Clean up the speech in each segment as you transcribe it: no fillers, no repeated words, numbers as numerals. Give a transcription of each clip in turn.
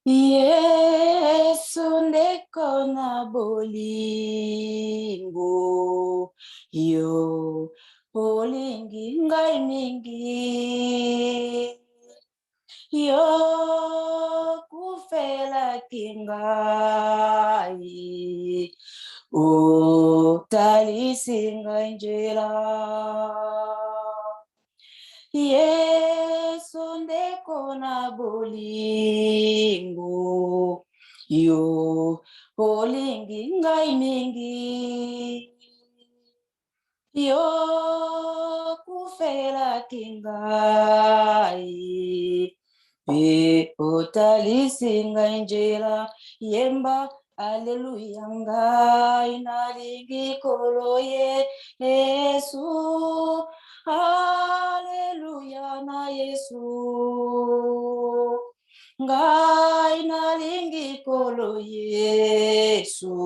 Yesu ndeko na bolingo yo bolingi ngai mingi yo kufelaki ngai otalisi ngai njela Yesu ndeko na bolingo yo bolingi ngai mingi yo kufelaki ngai pe otalisi ngai njela yemba Alleluia ngai nalingi kolo Yesu Alleluia na Yesu ngai nalingi kolo Yesu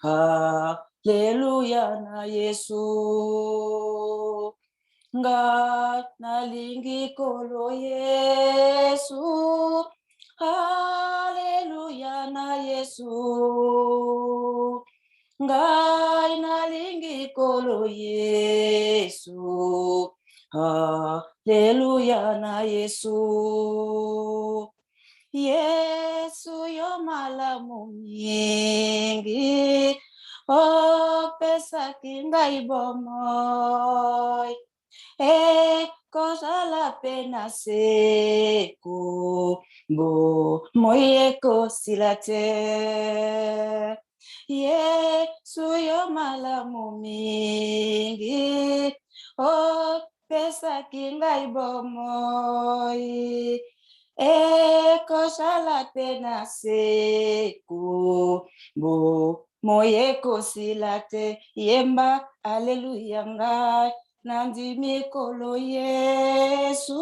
Alleluia na Yesu ngai nalingi kolo Yesu Alleluia na Yesu ngai nalingi kolo Yesu Alleluia na Yesu Yesu yo malamu mingi opesaki ngai bomoi kozala pena seko bomoi ekosila te Yesu yo malamu mingi opesaki ngai bomoi ekosala pena seko bomoi ekosila te yemba Alleluia ngai nandimi kolo Yesu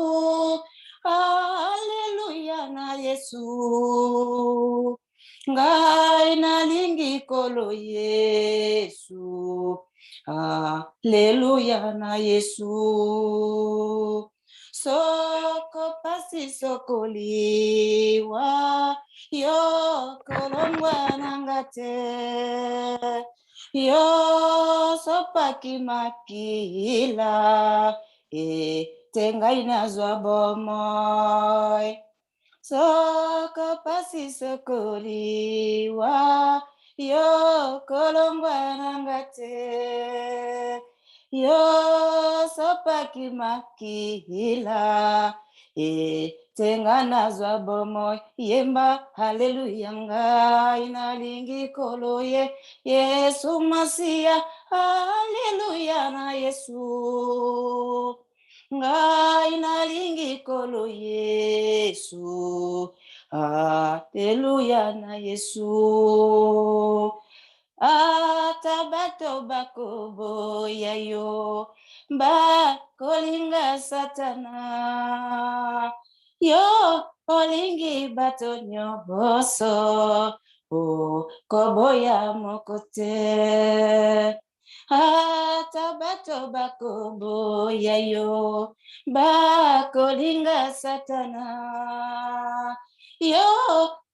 Alleluia na Yesu ngai nalingi kolo Yesu Alleluia na Yesu soko pasi sokoliwa yo kolongwa nangate yo sopaki makila tengai nazwa bomoi soko pasi sokoliwa yo kolongwa nangate yo sopaki makila tenga nazwa bomoi yemba Alleluia ngai nalingi kolo Yesu Masia Alleluia na Yesu ngai nalingi kolo Yesu Alleluia na Yesu atabato bakoboya yo bakolinga satana yo olingi bato nyonso koboya mokote ata bato bakoboya yo bakolinga satana yo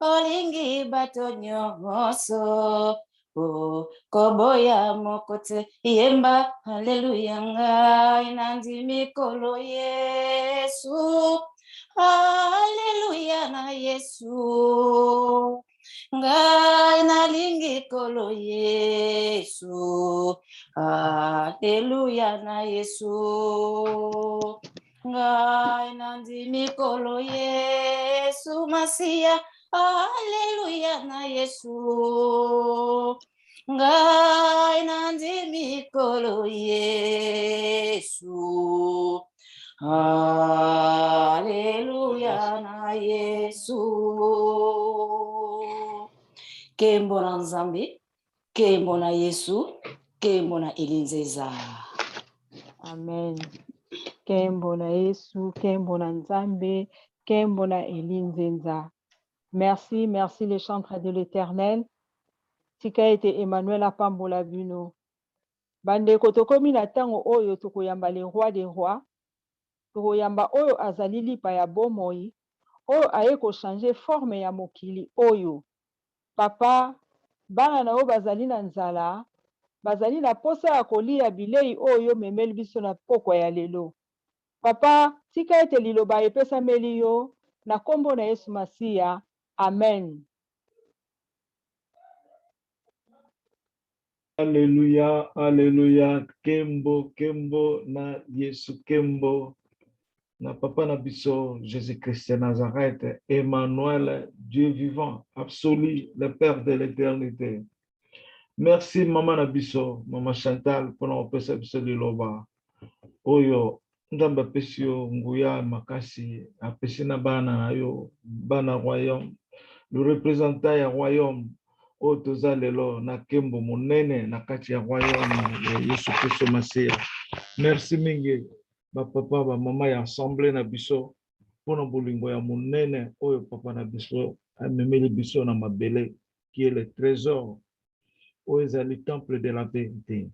olingi bato nyonso koboya mokote yemba Alleluia ngai nandimi kolo Yesu Alleluia na Yesu ngai nalingi kolo Yesu Alleluia na Yesu ngai nandimi kolo Yesu Masia Alleluia na Yesu ngai nandimi kolo Yesu Alleluia na Yesu kembo na Nzambe kembo na Yesu kembo na Elinzeza Amen. Kembo na Yesu, kembo na Nzambe, kembo na Elinzenza. Merci, merci les chantres de l'Éternel. Tika ete Emmanuel apambola bino. Bandeko tokomi na tango oyo tokoyamba le roi des rois. Tokoyamba oyo azali lipa ya bomoi. oyo aye kochange forme ya mokili oyo. Papa, bana na yo bazali na nzala, bazali na posa ya kolia bilei oyo memeli biso na pokwa ya lelo. Papa, tika ete liloba epesameli yo na kombo na Yesu Masiya. Amen. Alléluia, alléluia, kembo, kembo na Yesu, kembo na papa na biso, Jésus-Christ de Nazareth, Emmanuel, Dieu vivant, absolu, le Père de l'éternité. Merci maman na biso, maman Chantal, pour nous opesa biso liloba. Oyo, ndamba pesi yo nguya makasi, apesi na bana na yo, bana royaume, le représentant ya royaume, oyo toza lelo na kembo monene na kati ya royaume ya Yesu Kristo Masiya. Merci mingi bapapa bamama ya assemblée na biso mpona bolingo ya monene oyo papa na biso amemeli biso na mabele qui est le trésor oyo ezali temple de la vérité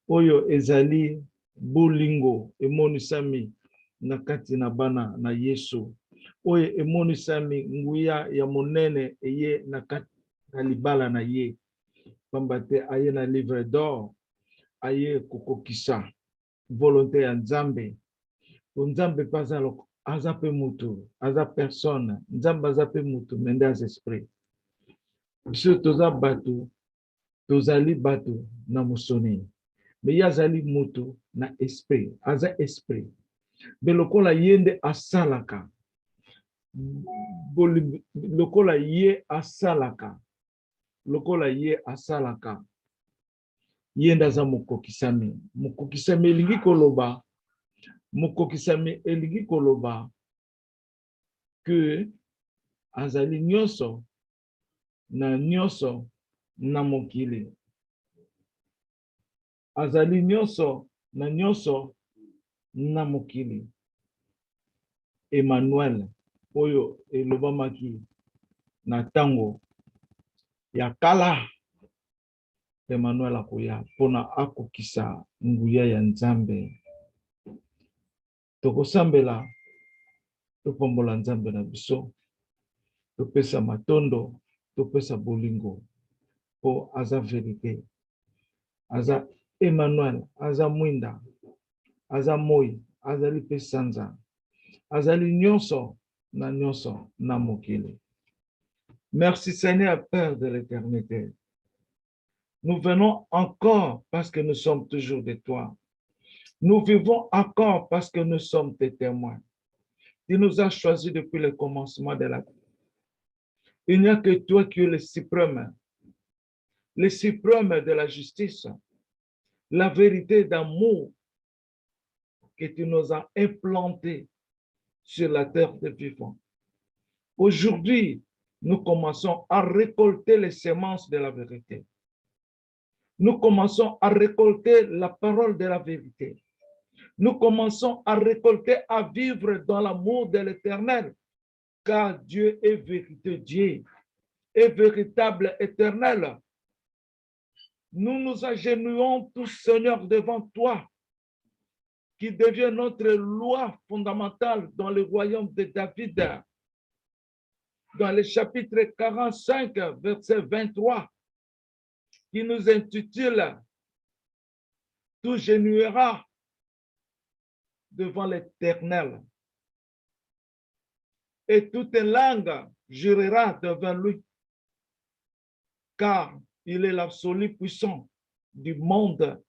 oyo ezali bolingo emonisami na kati na bana na Yesu oyo emonisami nguya ya monene eye na kati na libala na ye pamba te aye na livre d'or aye kokokisa volonté ya Nzambe Nzambe pa aza pe mutu aza personne Nzambe aza pe mutu mende aza esprit biso toza bato tozali bato na mosoni me ye azali mutu na esprit aza esprit mpe lokola ye nde asalaka lokola ye asalaka ye nde aza mokokisami elingi koloba mokokisami elingi koloba ke azali nyonso na mokili azali nyonso na mokili Emmanuel oyo elobamaki na tango ya kala Emmanuel akoya mpona akokisa nguya ya Nzambe tokosambela topambola Nzambe na biso topesa matondo topesa bolingo po aza verite aza Emmanuel aza mwinda aza moi azali pe sanza azali nyonso na mokili. Merci Seigneur Père de l'éternité. Nous venons encore parce que nous sommes toujours de toi. Nous vivons encore parce que nous sommes tes témoins. Tu nous as choisis depuis le commencement de la vie. Il n'y a que toi qui es le suprême de la justice, la vérité d'amour que tu nous as implanté sur la terre des vivants. Aujourd'hui, nous commençons à récolter les semences de la vérité. Nous commençons à récolter la parole de la vérité. Nous commençons à récolter, à vivre dans l'amour de l'Éternel, car Dieu est vérité, Dieu est véritable, éternel. Nous nous agenouillons tous, Seigneur, devant toi, qui devient notre loi fondamentale dans le royaume de David. Dans le chapitre 45, verset 23, qui nous intitule « Tout genouillera devant l'Éternel, et toute langue jurera devant lui, car il est l'absolu puissant du monde,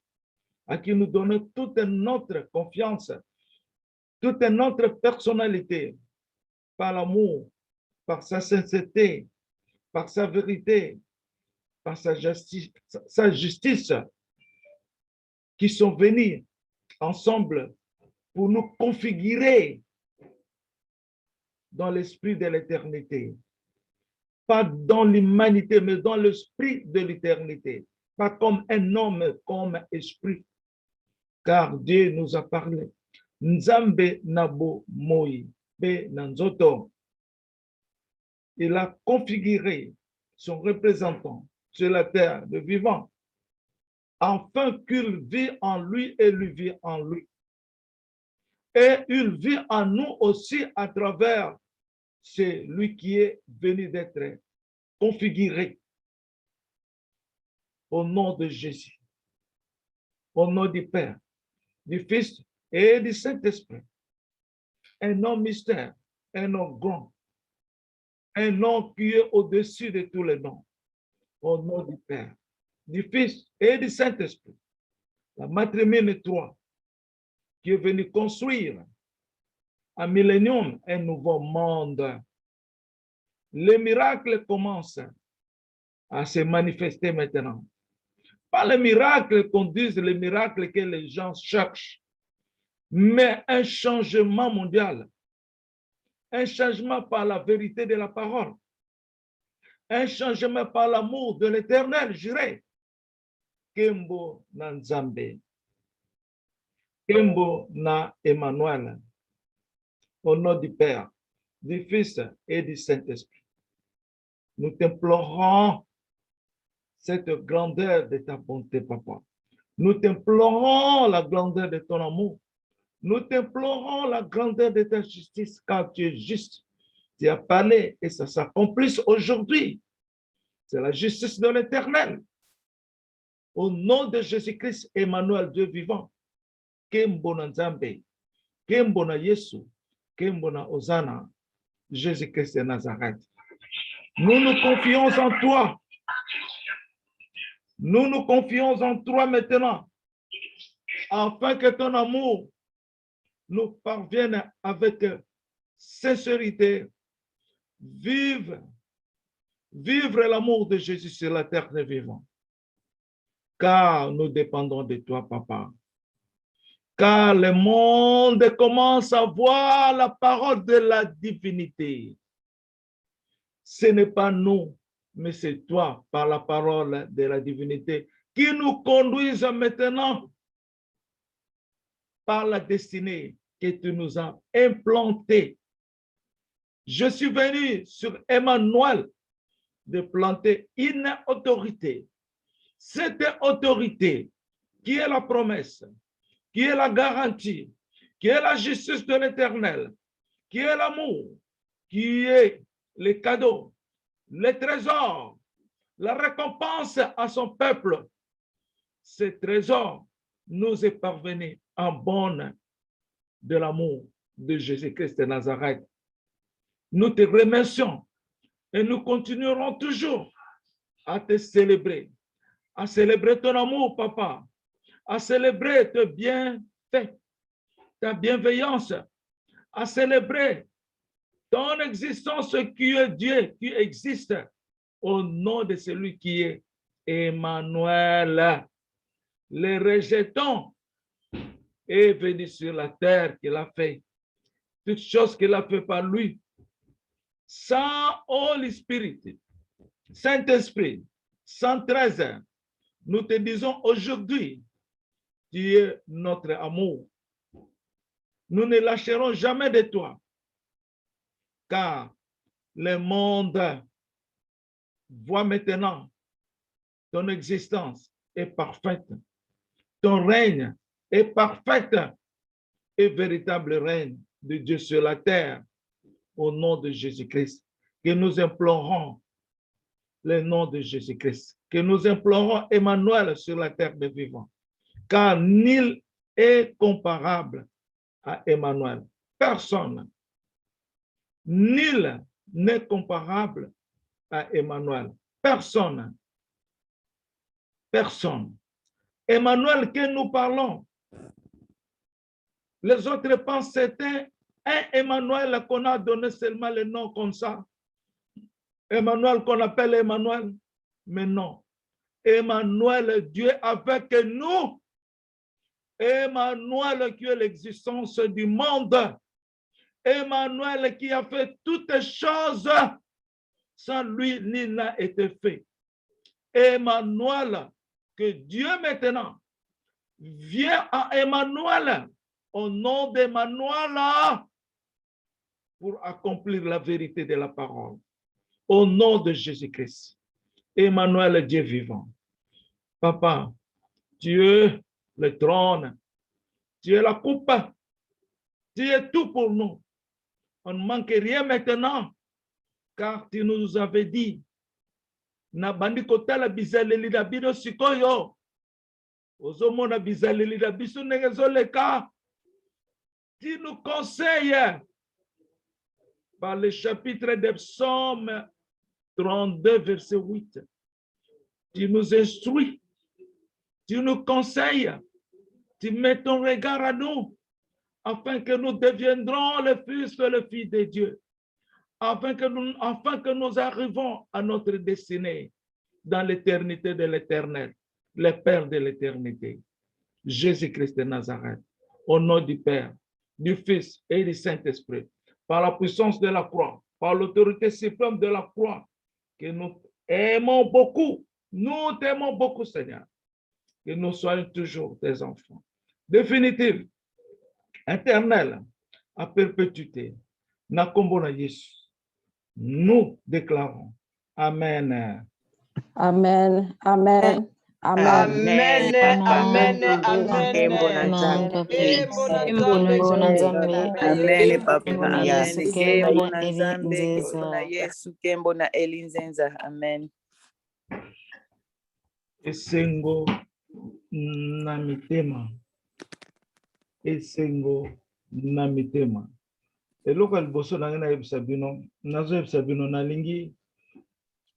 à qui nous donnons toute notre confiance, toute notre personnalité, par l'amour, par sa sincérité, par sa vérité, par sa justice, qui sont venus ensemble pour nous configurer dans l'esprit de l'éternité. Pas dans l'humanité, mais dans l'esprit de l'éternité. Pas comme un homme, comme esprit. Car Dieu nous a parlé. Nzambe nabo moi be nanzoto. Il a configuré son représentant sur la terre de vivant, afin qu'il vit en lui et lui vit en lui. Et il vit en nous aussi à travers c'est lui qui est venu d'être configuré au nom de Jésus, au nom du Père, du Fils et du Saint-Esprit. Un nom mystère, un nom grand, un nom qui est au-dessus de tous les noms, au nom du Père, du Fils et du Saint-Esprit. La Matrimine 3, qui est venu construire un millénium, un nouveau monde. Les miracles commencent à se manifester maintenant. Pas les miracles qu'on dise, les miracles que les gens cherchent, mais un changement mondial, un changement par la vérité de la parole, un changement par l'amour de l'Éternel, j'irai. Kembo na Nzambe, Kembo na Emmanuel, au nom du Père, du Fils et du Saint-Esprit. Nous t'implorons cette grandeur de ta bonté, papa. Nous t'implorons la grandeur de ton amour. Nous t'implorons la grandeur de ta justice, car tu es juste. Tu as parlé et ça s'accomplisse aujourd'hui. C'est la justice de l'Éternel. Au nom de Jésus-Christ, Emmanuel, Dieu vivant, Kembona Nzambe, Kembona Yesu, Kembona Hosanna, Jésus-Christ de Nazareth. Nous nous confions en toi. Nous nous confions en toi maintenant, afin que ton amour nous parvienne avec sincérité. Vivre l'amour de Jésus sur la terre des vivants. Car nous dépendons de toi, papa. Car le monde commence à voir la parole de la divinité. Ce n'est pas nous, mais c'est toi, par la parole de la divinité, qui nous conduisent maintenant par la destinée que tu nous as implantée. Je suis venu sur Emmanuel de planter une autorité. Cette autorité qui est la promesse, qui est la garantie, qui est la justice de l'Éternel, qui est l'amour, qui est les cadeaux, les trésors, la récompense à son peuple. Ces trésors nous est parvenu en bonne de l'amour de Jésus-Christ de Nazareth. Nous te remercions et nous continuerons toujours à te célébrer, à célébrer ton amour, papa, à célébrer tes bienfaits, ta bienveillance, à célébrer ton existence qui est Dieu, qui existe au nom de celui qui est Emmanuel. Les rejetons est venu sur la terre qu'il a fait. Toutes choses qu'il a fait par lui. Sans Holy Spirit, Saint-Esprit, 113, nous te disons aujourd'hui, tu es notre amour. Nous ne lâcherons jamais de toi, car le monde voit maintenant ton existence est parfaite. Ton règne est parfaite et véritable règne de Dieu sur la terre. Au nom de Jésus-Christ, que nous implorons le nom de Jésus-Christ, que nous implorons Emmanuel sur la terre des vivants, car nul est comparable à Emmanuel. Personne. Nul n'est comparable à Emmanuel. Personne. Personne. Emmanuel que nous parlons, les autres pensent que c'était un Emmanuel qu'on a donné seulement le nom comme ça. Emmanuel qu'on appelle Emmanuel. Mais non. Emmanuel, Dieu avec nous. Emmanuel qui est l'existence du monde. Emmanuel qui a fait toutes choses. Sans lui, ni n'a été fait. Emmanuel, que Dieu maintenant vient à Emmanuel, au nom d'Emmanuel, pour accomplir la vérité de la parole. Au nom de Jésus-Christ. Emmanuel, Dieu vivant. Papa, tu es le trône, tu es la coupe, tu es tout pour nous. On ne manque rien maintenant, car tu nous avais dit, na bandi kotala bizaleli na bino sikoyo, ozomona bizaleli na biso ndenge ezoleka. Tu nous conseilles par le chapitre de Psaume 32, verset 8. Tu nous instruis, tu nous conseilles, tu mets ton regard à nous, afin que nous deviendrons le fils et le fils de Dieu, afin que nous arrivons à notre destinée dans l'éternité de l'Éternel, le Père de l'éternité, Jésus-Christ de Nazareth, au nom du Père, du Fils et du Saint-Esprit, par la puissance de la croix, par l'autorité suprême de la croix, que nous aimons beaucoup, nous t'aimons beaucoup, Seigneur, que nous soyons toujours tes enfants. Définitive, éternel, à perpétuité, na kombo na Yesu, nous déclarons. Amen. Amen. Amen. Amen. Amen, amen, amen. Kembo na Nzambe. Kembo na Kembo na Nzambe. Nzambe. Amen, Papa. Kembo na Amen. Yesu, Kembo na Nzambe. Kembo na Yesu. Kembo na Elinzenza. Amen. Esengo na mitema. Esengo na mitema. Eloko liboso na ngena yebisa bino, nazo yebisa bino nalingi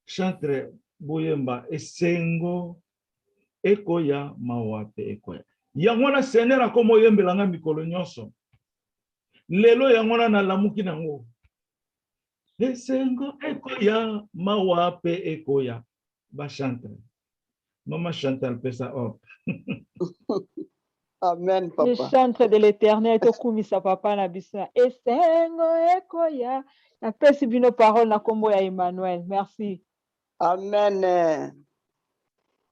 chantre boyemba esengo ekoya mawape ekoya. Yango na senera komo yembelanga mikolo nyonso. Lelo yango na lamuki nango. Esengo ekoya mawape ekoya. Ba chantre. Maman Chantal pesa op. Amen, Le papa. chantre de l'Éternel, tokumisa papa na biso. Esengo ekoya. Na pesi bino parole na kombo ya Emmanuel. Merci. Amen.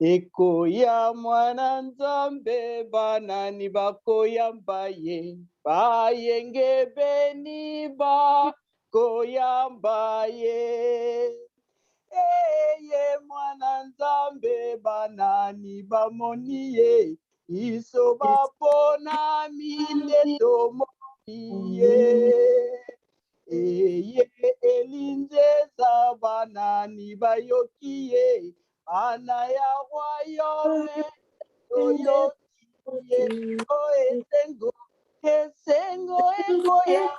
Ekoya mwana Nzambe banani bakoyamba ye. Bayenge beni bakoyamba ye. Eye mwana Nzambe banani bamoni ye. Iso bapona minde tomoni ye. Eye elinzeza banani bayokiye. Ana ya royaume toyokiye. O esengo, esengo ekoya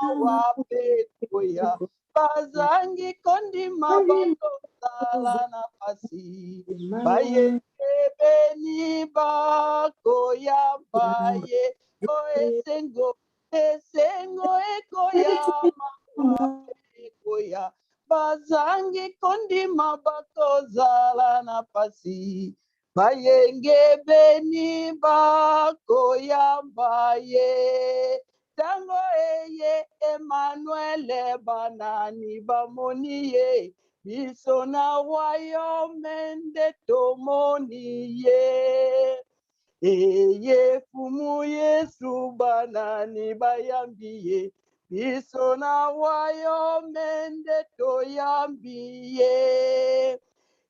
mawape koya. Bazangi kondima bakosala na pasi. Bayenge beni bakoya baye. O esengo, esengo ekoya mawape ekoya. Bazangi kondima bakozala na pasi. Bayenge beni bakoyamba ye. Tango eye Emmanuel banani bamoni ye. Biso na royaume nde tomoni ye. Eye fumu Yesu banani bayambi ye. Biso na royaume nde toyambi ye.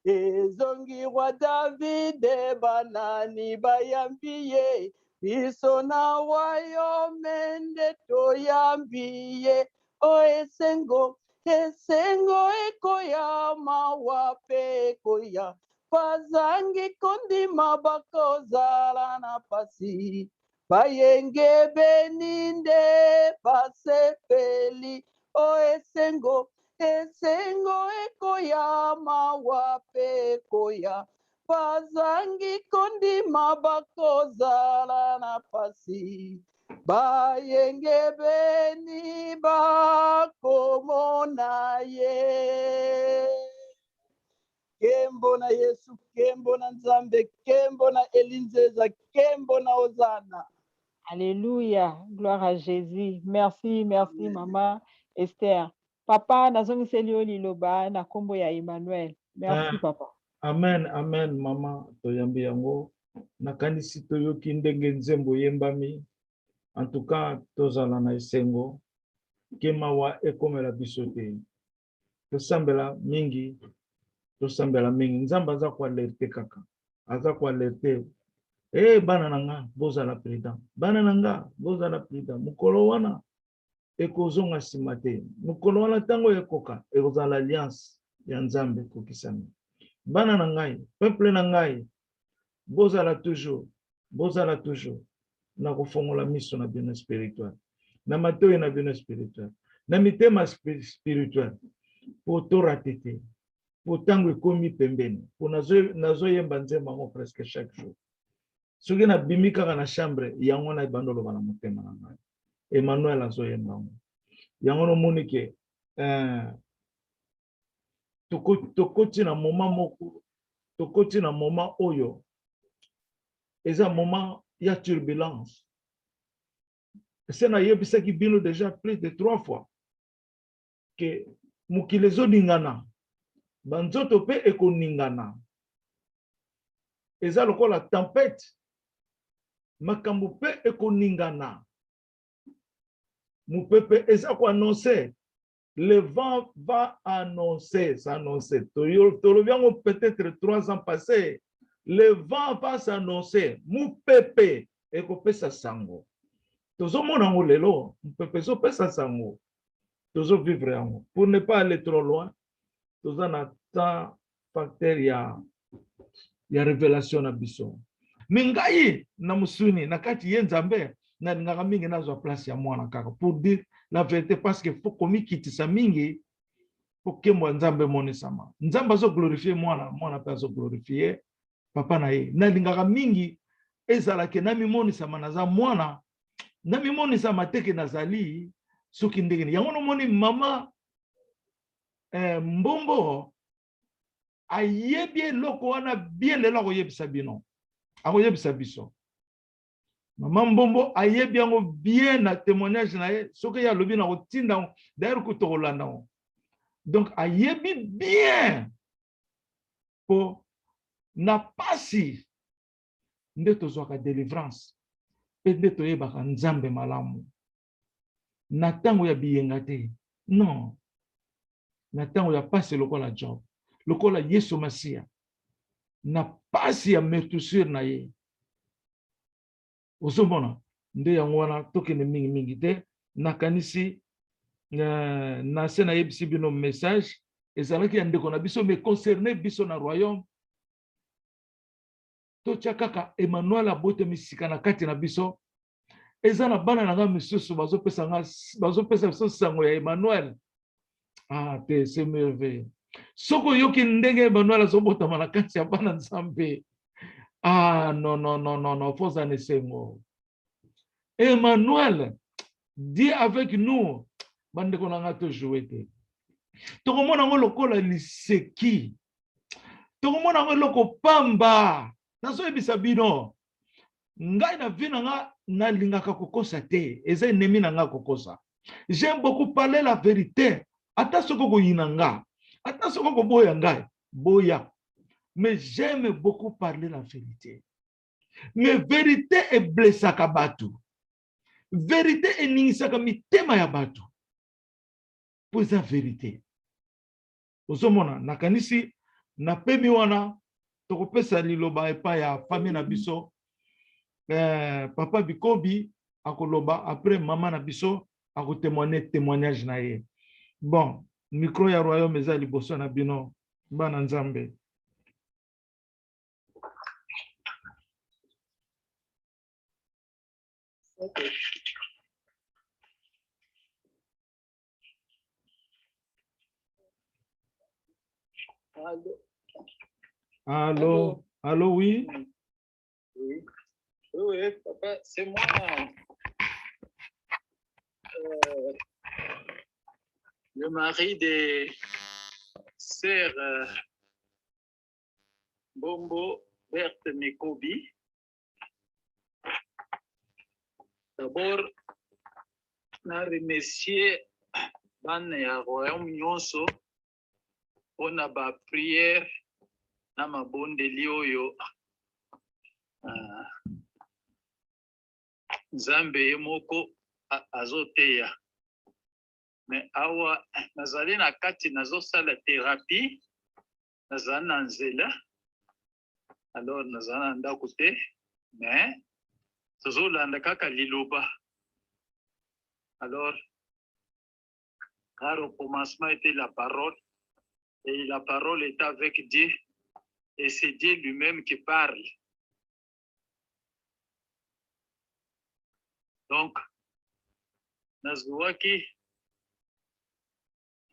Ezongi wa David banani bayambi ye. Biso na royaume nde toyambi ye. O esengo, esengo ekoya mawape ekoya. Bazangi kondima bakozala na pasi. Bayenge beninde basepeli. O esengo, esengo ekoya mawape ekoya. Bazangi kondima bakozala na pasi. Bayenge beni bakomona ye. Kembo na Yesu, kembo na Nzambe, kembo na Elinzeza, kembo na Ozana. Alléluia. Gloire à Jésus. Merci, merci, maman Esther. Papa, nazongiseli yo liloba na kombo ya Emmanuel. Merci, papa. Amen, amen, mama toyambi yango. Nakanisi toyoki ndenge nzembo yembami. En tout cas, tozala na esengo. Kemawa ekomela biso te. Tosambela mingi. Tosambela mingi. Nzamba aza kwa alerte kaka. Aza kwa alerte. Bana nanga, bozala prudent. Bana nanga, bozala prudent. Mukolo wana. ekozonga nsima te. Mokolo wana ntango ekoka ekozala alliance ya Nzambe ekokisami. Bana na ngai, peuple na ngai, bozala toujours na kofongola miso na bino spirituel, na matoi na bino spirituel, na mitema spirituel, po torate te, po ntango ekomi pembeni, po nazoyemba nzembo yango presque chaque jour. Soki nabimi kaka na chambre yango na ebanda oloba na motema na ngai, Emmanuel azoyemba yango. Yango nomoni ke tokoti na moment moko, tokoti na moment oyo eza moment ya turbulence. Se na yebisaki bino déjà plus de 3 fois que mokili ezoningana, banzoto mpe ekoningana. Eza lokola tempête, makambo mpe ekoningana. Mopepe eza koannoncer, le vent va annoncer, s'annoncer. Tolobiango peut-être 3 ans passés, le vent va s'annoncer. Mopepe ekopesa sango. Tozo monango lelo, mopepe zo pesa sango. Tozo vivre yango. Pour ne pas aller trop loin, tozo na temps facteur ya révélation na biso. Mingai na musuni na kati ye Nzambe na ngaka mingi nazo place ya mwana kaka pour dire la vérité, parce que faut komi kitisa mingi pour que mwa Nzambe monisama. Nzambe zo glorifier mwana pa zo glorifier papa na ye. Na ngaka mingi ezala ke na mimonisama na za mwana na mimonisama teke nazali soki ndenge yango no moni mama mbombo ayebie loko wana bien lelo ko yebisa bino. Akoyebisa biso. Mama mbombo ayebi yango bien na témoignage na ye soki ya lobi na kotinda d'ailleurs ko tokolanda. Donc ayebi bien po na pasi nde tozwaka délivrance pe nde toyebaka Nzambe malamu na tango ya biyenga te. Non, na tango ya pasi lokola Job, lokola Yesu Masia, na pasi ya meurtrissure na ye. Osomona nde yango wana tokende mingi te nakanisi na se na yebisi bino message ezalaki ya ndeko na biso mais concerné biso na royaume. Totia kaka Emmanuel abotemi sika na kati na biso. Eza na bana na nga misusu bazopesa biso sango ya Emmanuel. Ah te, c'est merveilleux. Soko yoki ndenge Emmanuel azobotama na kati ya bana Nzambe. Ah non, faut en sengo. Emmanuel dit avec nous, bande ko nga to jouer te. Tokomona ngo lokola liseki. Tokomona ngo loko pamba. Naso ebisa bino. Ngai na vina nga na lingaka kokosa te. Eza ennemi na nga kokosa. J'aime beaucoup parler la vérité. Ata soko ko yinanga. Ata soko ko boya ngai. Boya. Mais j'aime beaucoup parler la vérité. Mais vérité est blessaka batu. Vérité est ningisaka mitema ya batu. Pour sa vérité. Osomona nakanisi na pemi wana tokopesa liloba epa ya famille na biso. Papa Bikobi akoloba après maman na biso témoignage na ye. Bon, micro ya royaume eza liboso na bino bana Nzambe. Okay. Allô, oui. Oui, papa, c'est moi. Le mari de sœur Bombo Berthe Mekobi. D'abord, je remercie le Royaume Nyonso pour la prière na mabondeli oyo Nzambe moko azoteya. Mais awa nazali na kati nazosala thérapie nazali na nzela. Alors nazali na ndako te mais tozolanda kaka liloba. Alors car au commencement était la parole, et la parole est avec Dieu, et c'est Dieu lui-même qui parle. Donc, nazwaki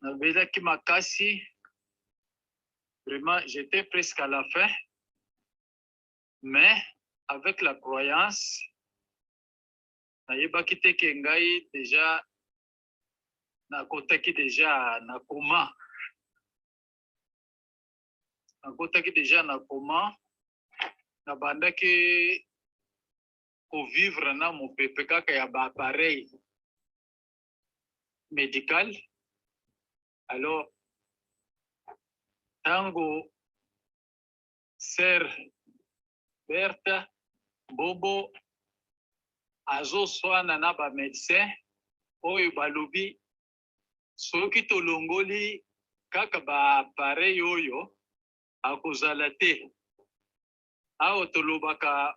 nabelaki makasi, vraiment j'étais presque à la fin, mais avec la croyance nayebaki te ke ngai déjà nakotaki déjà na coma, nabandaki kovivre na mopepe kaka ya baappareil médical. Alors tango sœur Berthe Bobo azoswana na bamédecin oyo balobi soki tolongoli kaka baappareil oyo akozala te. Awa tolobaka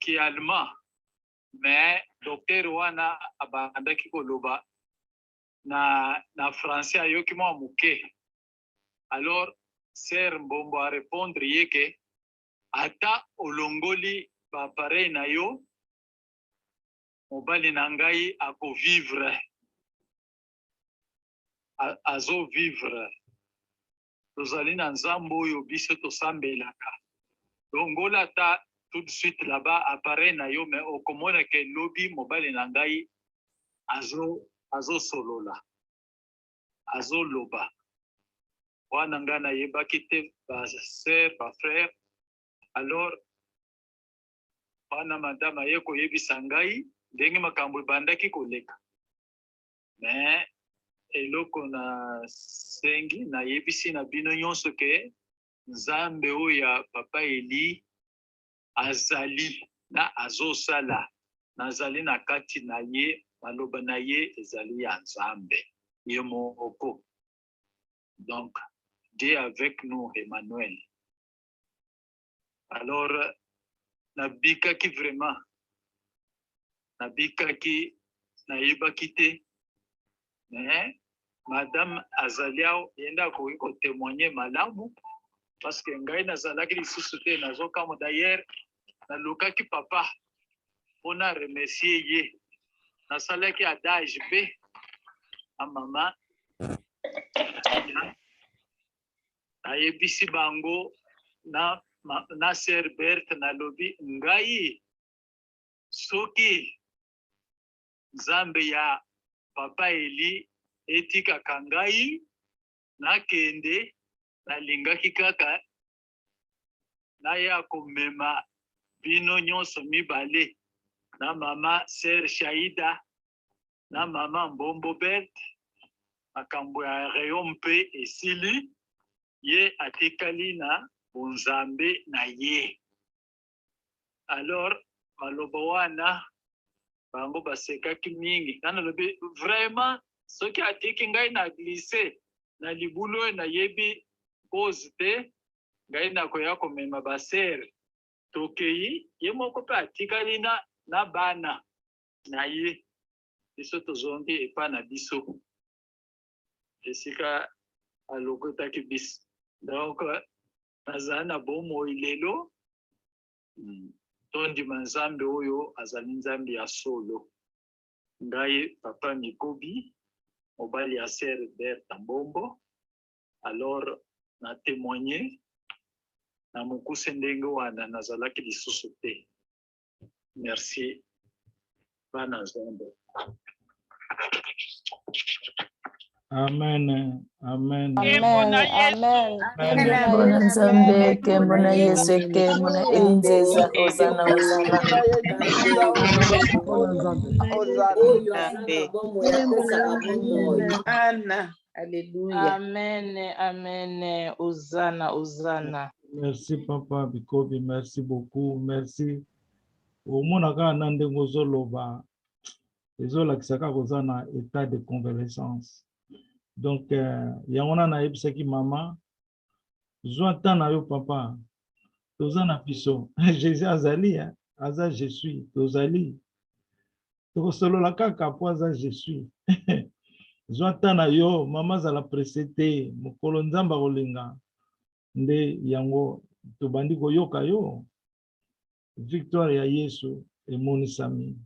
ki allemand, mais docteur wana abandaki koloba na français ayoki mwa moke. Alors sœur Mbombo a répondre yeke ata olongoli baappareil na yo mobali na ngai akovivre, azovivre. Tozali na nzambe oyo biso tosambelaka. Longola ta tout de suite là-bas appareil na yo, mais okomona ke lobi mobali na ngai azosolola, azoloba. Wana nga nayebaki te basœur bafrère. Alors wana madame aye koyebisa ngai ndenge makambo ebandaki koleka, mais eloko na sengi nayebisi na bino nyonso ke nzambe oyo ya papa Eli azali na azosala, nazali na kati na ye, maloba na ye ezali ya nzambe ye moko. Donc Dieu avec nous, Emmanuel. Alors nabikaki vraiment, nabikaki nayebaki te, mais madame Azaliao yenda koki kotémoigner malamu, parce que ngai nazalaki lisusu te nazokamo. D'ailleurs nalukaki papa mpona remercier ye, nasalaki adage pe a mama nayebisi bango na sœur Berthe nalobi ngai soki nzambe ya papa Eli etikaka ngai nakende, nalingaki kaka naya komema bino nyonso mibale, na mama sœur Shaida na mama Mbombo Berthe, makambo ya rayon mpe esili, ye atikali na bonzambe na ye. Alors maloba wana bango basekaki mingi, nalobi vraiment soki atiki ngai na glisse na libulu na yebi cause te, ngai nakoya komema basere tokei ye moko pe atikali na bana na ye, biso tozongi epa na biso esika alokotaki biso. Donc nazali na bomoi lelo tondima nzambe oyo azali nzambe ya solo. Ngai papa Mikobi mobali ya sœur Berthe Mbombo, alors na témoigner na mokuse ndenge wana nazalaki lisusu te. Merci bana nzambe. Amen. Amen. Amen. Amen. Bona nzambe kembo na Yesu kembo na elinzeza ozana ozana. Anna, alléluia. Amen, amen. Hosanna, Hosanna. Merci papa Bikobi, merci beaucoup, merci. Omonaka na ndenge ozoloba ezolakisaka koza na état de convalescence. Donc yango na nayebisaki mama zwa ntan na yo papa toza na biso Jésus azali aza je suis tozali tokosolola kaka po aza je suis Zwata na yo mama zala presete mokolo nzamba kolinga nde yango tobandi koyoka yo victoire ya Yesu emonisami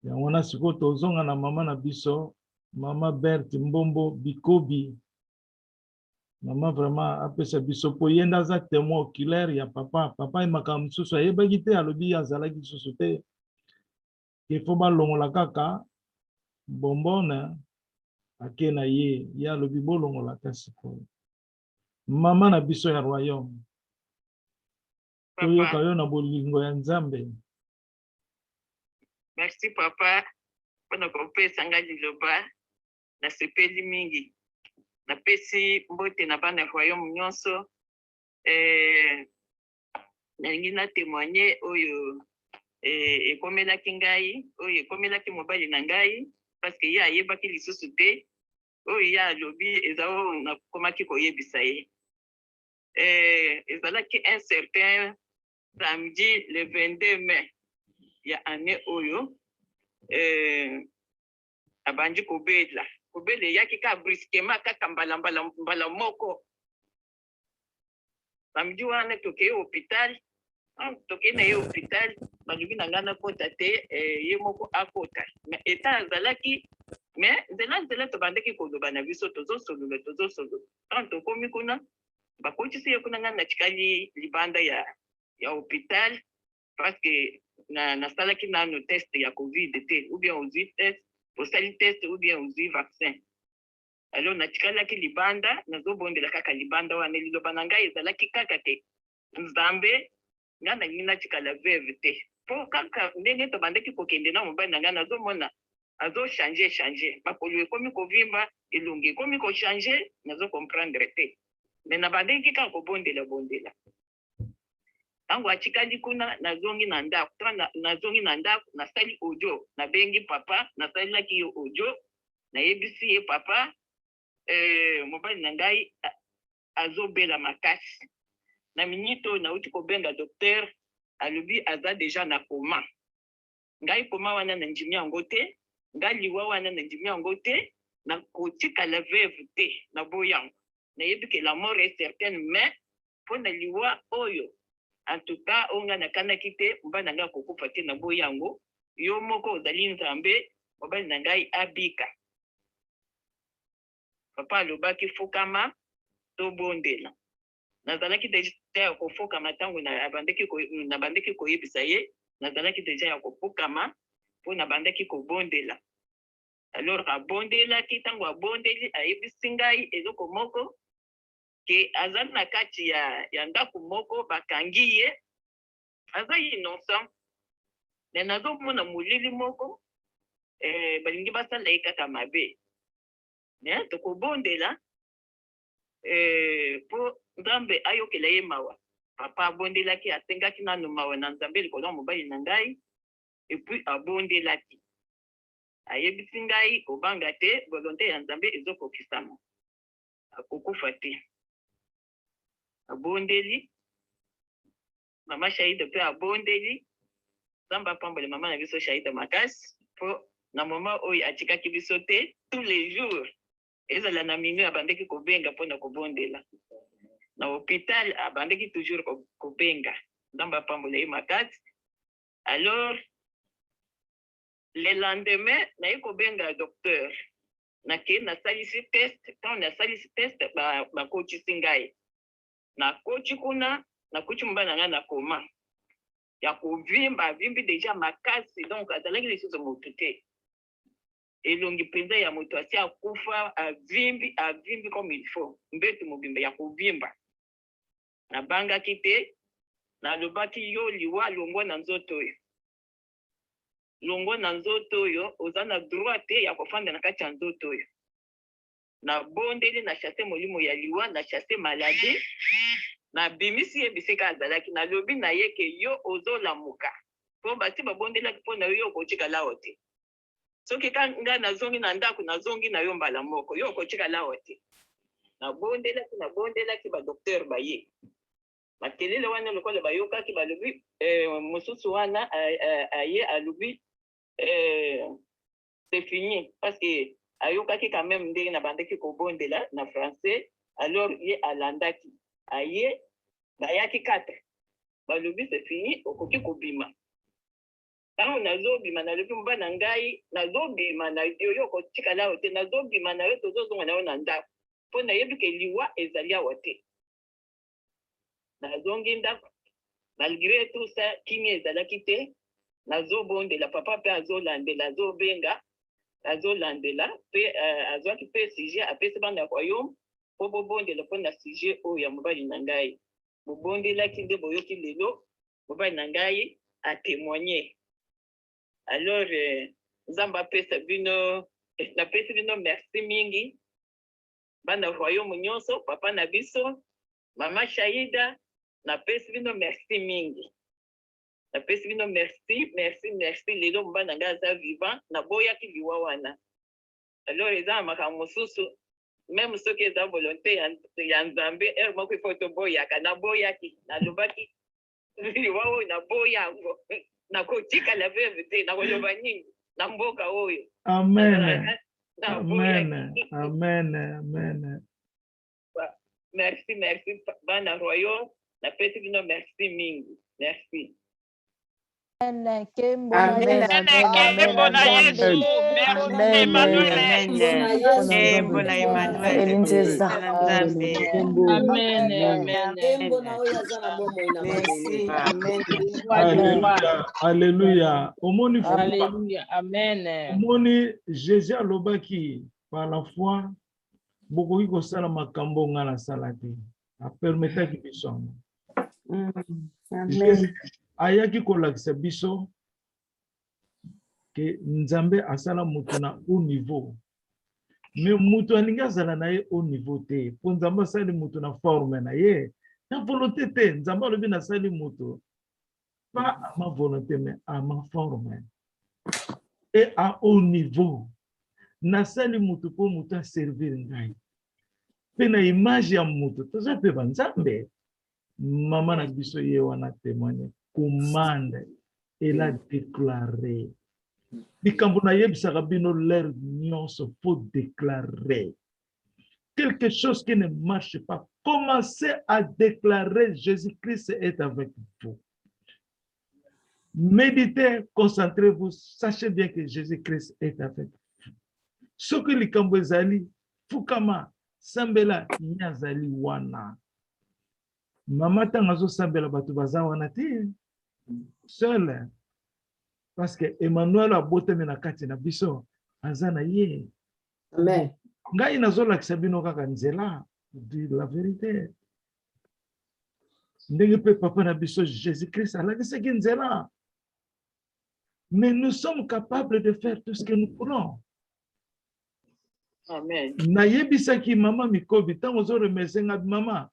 yango na siko tozonga na mama na biso mama Berthe Mbombo Bikobi mama vraiment apesa biso po yenda za témoin oculaire ya papa imaka mosusu ayebaki te alobi azalaki susu te ifo balongola kaka bombona ake na ye ya alobi bolongola ta sikoyo mama na biso ya royaume toyoka yo na bolingo ya Nzambe. Merci papa mpona kopesa ngai liloba nasepeli mingi napesi mbote na bana ya royaume nyonso nalingi na témoigner oyo ekomelaki ngai oyo ekomelaki mobali na ngai parce que ye ayebaki lisusu te oyo ye alobi eza oyo nakomaki koyebisa ye ezalaki un certain samedi le 22 mai ya année oyo abandi kobela eyaki ka brusquement kaka mbala moko samedi wana tokei hôpital tokei na ye hôpital balobi na ngai nakota te ye moko akota mais eta azalaki mais nzela tobandaki koloba na biso tozosolola tant tokomi kuna bakotisi ye kuna ngai natikali libanda ya hôpital parce que nasalaki nano test ya covid te ou bien ozwi test osali test ou bien ozwi vaccin alors natikalaki libanda nazobondela kaka libanda wana liloba na ngai ezalaki kaka te Nzambe nga nalingi natikala veve te mpo kaka ndenge tobandaki kokende na mobali na ngai nazomona azochange makolo ekomi kovimba elongi ekomi kochange nazokomprendre te me nabandeki kaka kobondela ntango atikali kuna nazongi na ndako nasali audio nabengi papa nasalilaki yo audio nayebisi ye papa mobali na ngai azobela makasi na minute oyo nauti kobenga docteur alobi aza deja na koma ngai koma wana na ndimi yango te ngai liwa wana na ndimi yango te nakotikala veve te na boyango nayebi ke la mort est certaine mais mpo na liwa oyo en tout cas onga nakanaki te mobali na ngai akokufa te na boyango yo moko ozali Nzambe mobali na ngai abika papa alobaki fukama tobondela nazalaki deja ya kofukama ntango nabandaki koyebisa ye nazalaki deja ya kofukama mpo nabandaki kobondela alors abondelaki ntango abondeli ayebisi ngai eloko moko ke azali na kati ya ndako moko bakangi ye aza innocent me nazomona molili moko balingi basala ye kaka mabe me tokobondela mpo Nzambe ayokela ye mawa papa abondelaki asengaki nano mawa na Nzambe likolo ya mobali na ngai epuis abondelaki ayebisi ngai kobanga te volonté ya Nzambe ezokokisama akokufa te abondeli mama Shaida mpe abondeli Nzambe apambole mama na biso Shaida makasi mpo na moma oyo atikaki biso te tous les jours ezala na minui abandeki kobenga mpona kobondela na hôpital abandeki toujours kobenga Nzambe apambole ye makasi alors le lendemain naye kobenga docteur nake nasalisi test ntango nasalisi test bakotisi ngai nakoti kuna nakuti mobali na ngai na koma ya kovimba avimbi deja makasi donc azalaki lisusu motu te elongi mpenza ya moto asi akufa avimbi comme il faut mbetu mobimba ya kovimba nabangaki te nalobaki yo liwa longwa na nzoto oyo oza na droit te ya kofanda na kati ya nzoto oyo nabondeli na chasse molimo ya liwa na chasse maladi nabimisi ye bisika azalaki nalobi na ye ke yo ozolamuka mpo basi babondelaki mpo na yo okotikala awa te soki ngai nazongi na ndako nazongi na yo mbala moko yo okotikala awa te nabondelaki badokteur baye makelele wana lokola bayokaki balobi mosusu wana aye alobi c'est fini parce que ayokaki quand même ndenge na bandaki kobondela na français, alors ye alandaki aye bayaki 4 balobi c'est fini okoki kobima. Ntango nazobima nalobi mobali na ngai nazobima na yo kotikala ote nazobima na yo tozozonga na yo na ndako mpo nayebi ke liwa ezali awa te. Nazongi ndako malgré tout ça kimia ezalaki te, nazobondela papa mpe azolandela azobenga azolandela mpe azwaki mpe sujet apesi bana ya royaume mpo bobondela mpo na sujet oyo ya mobali na ngai. Bobondelaki nde boyoki lelo mobali na ngai atémoigné. Alors nzambe apesa bino napesi bino merci mingi bana royaume nyonso papa na biso mama Shaida napesi bino merci mingi. Napesi bino merci lelo mobali na ngai aza vivant naboyaki liwa wana. Alors eza makambo mosusu même soki eza volonté ya nzambe ere moko ifo toboyaka naboyaki nalobaki liwa oyo naboya yango nakotikala veve te nakoloba nini na mboka oyo. Amen. Amen. Amen. Amen. Merci bana royaume napesi bino merci mingi. Merci. Amen. Kembo Amen. na Kembo na Yesu. Merci Emmanuel. Kembo na Emmanuel. Elinzeza. Amen. Amen. Kembo na oyo aza na bomoi na mabele. Amen. Alléluia. Alléluia. Omoni Alléluia. Amen. omoni Jésus alobaki par la foi bokoki kosala makambo nga nasala te. Apermetaki biso. Jésus ayaki kolakisa biso ke nzambe asala mutu na haut niveau. Mais mutu alingi azala na ye haut niveau te. Po nzambe asali mutu na forme na ye. Na volonté te. Nzambe alobi nasali mutu. Pas à ma volonté, mais à ma forme. Et à haut niveau. Nasali mutu po mutu a servir ngai. Pe na image ya mutu. Toza pe banzambe. Maman na biso ye wana témoigné. Commande. Elle a déclaré. Bikambo na yebisaka bino l'air nyonso faut déclarer. Quelque chose qui ne marche pas. Commencez à déclarer Jésus-Christ est avec vous. Méditez, concentrez-vous, sachez bien que Jésus-Christ est avec vous. Ce que les Kambozali, Fukama, Sambela, Nyazali wana. Mama tangazo Sambela batubaza wana ti. Seul. Parce que Emmanuel a boté mena kati na biso, azana ye. Amen. Ngai nazola kisabino kaka nzela, dit la vérité. Ndenge pe papa na biso Jésus-Christ alakisa ki nzela. Mais nous sommes capables de faire tout ce que nous voulons. Amen. Nayebisaki mama mikobi tango zo remercier nga mama.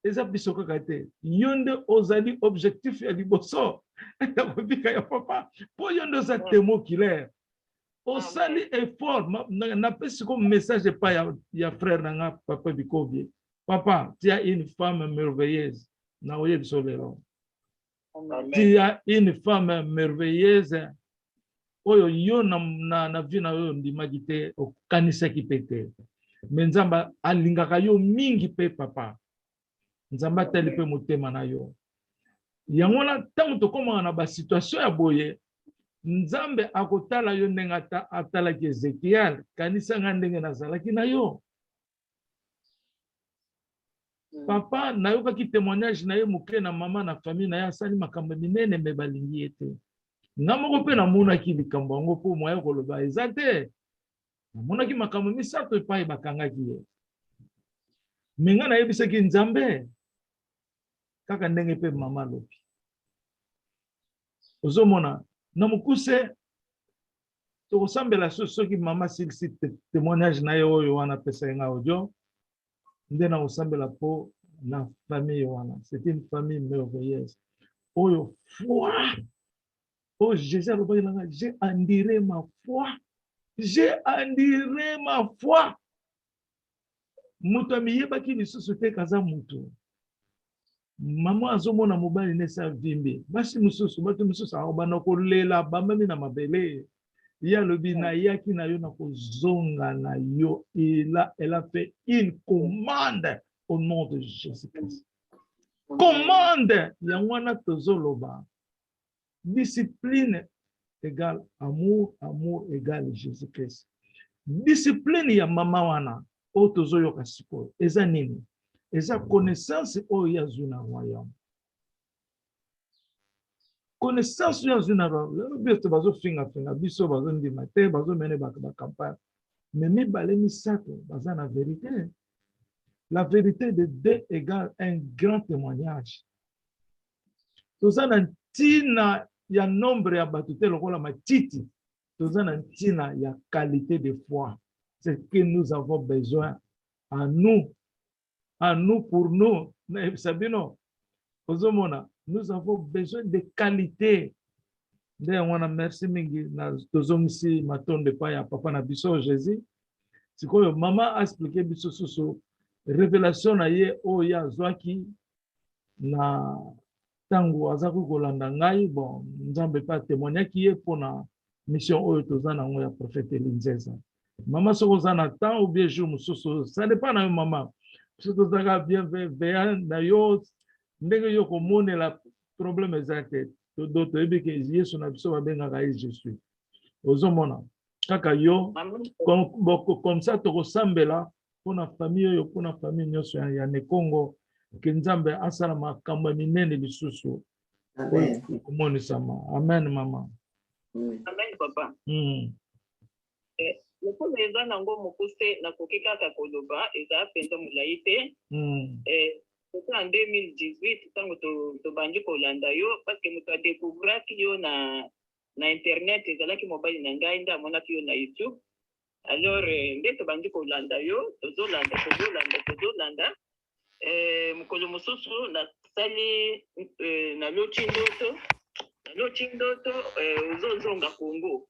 Eza biso kaka te. Yonde ozali objectif ya liboso. Nakobika ya papa. Po yonde za témoin clair. Osali effort na pesi comme message pas ya frère nanga papa bikobi. Papa, tu as une femme merveilleuse. Na oye biso lelo. Tu as une femme merveilleuse. Oyo yo na vie na yo ndimaki te okanisaki pe te. Mais nzamba alingaka yo mingi pe papa. Nzamba teli pe motema na yo. Yango na tango tokoma na ba situation ya boye. Nzambe akotala yo ndenge atalaki Ezekiel kanisa nga ndenge nazalaki na yo. Papa nayokaki témoignage na ye moke na mama na famille na ye asali makambo minene me balingi ye te. Nga moko pe namonaki likambo yango po moya koloba eza te. Namonaki makambo misato epai bakangaki ye. Me nga nayebisaki Nzambe kaka ndenge pe mama lobi. Ozomona na mokuse tokosambela soki mama silisi témoignage na ye oyo wana pesa nga audio. Nde na osambela po na famille wana. C'est une famille merveilleuse. Oyo foi. Oh Jésus alobaki nanga, j'ai enduré ma foi. J'ai enduré ma foi. Mutu amiyebaki lisusu te kaza mutu. Mama azomona mobali nesa vimbi. Basi mususu, batu mususu aobana kolela bamami na mabele. Ya lobi na yaki na yo na kozonga na yo. Elle a fait une commande au nom de Jésus-Christ. Commande yangwana tozoloba. Discipline égale amour, amour égale Jésus-Christ. Discipline ya mama wana o tozoyoka sikoyo. Eza nini? Eza connaissance oyo yazwi na royaume. Connaissance yazwi na royaume. Biso bazofinga biso bazondima te bazomene bakampagne. Mais mibale misato baza na vérité. La vérité de Dieu égale un grand témoignage. Toza na ntina ya nombre ya bato te lokola matiti. Toza na ntina ya qualité de foi. C'est ce que nous avons besoin à nous pour nous. Sabino, nous avons besoin de qualité. Merci mingi na tozomisi matonde pa ya papa na biso Jésus. Sikoyo mama a expliqué biso susu révélation na ye o ya zwaki na tango azaku kolanda ngai bon nzambe pa témoignaki ye pona mission oyo tozana ngo ya prophète Elinzeza. Mama soko zana temps ou bien jour mususu ça dépend na yo mama. Surtout zaka bien veillant na yo ndenge yo komone la problème exact d'autres ebike Yesu na biso babengaka ye je suis. Ozomona kaka yo comme ça tokosambela pona famille oyo pona famille nyonso ya Nekongo ke nzambe asala makambo minene lisusu. Amen. Amen mama. Amen papa. Moko eza nango mokuse na koki kaka koloba eza penza molai te. C'était en 2018 tango tobandi kolanda yo parce que moto adécouvraki yo na internet ezalaki mobile na ngai nda amonaki yo na YouTube. Alors nde tobandi kolanda yo tozolanda mokolo mosusu nasali naloti ndoto ozozonga Congo.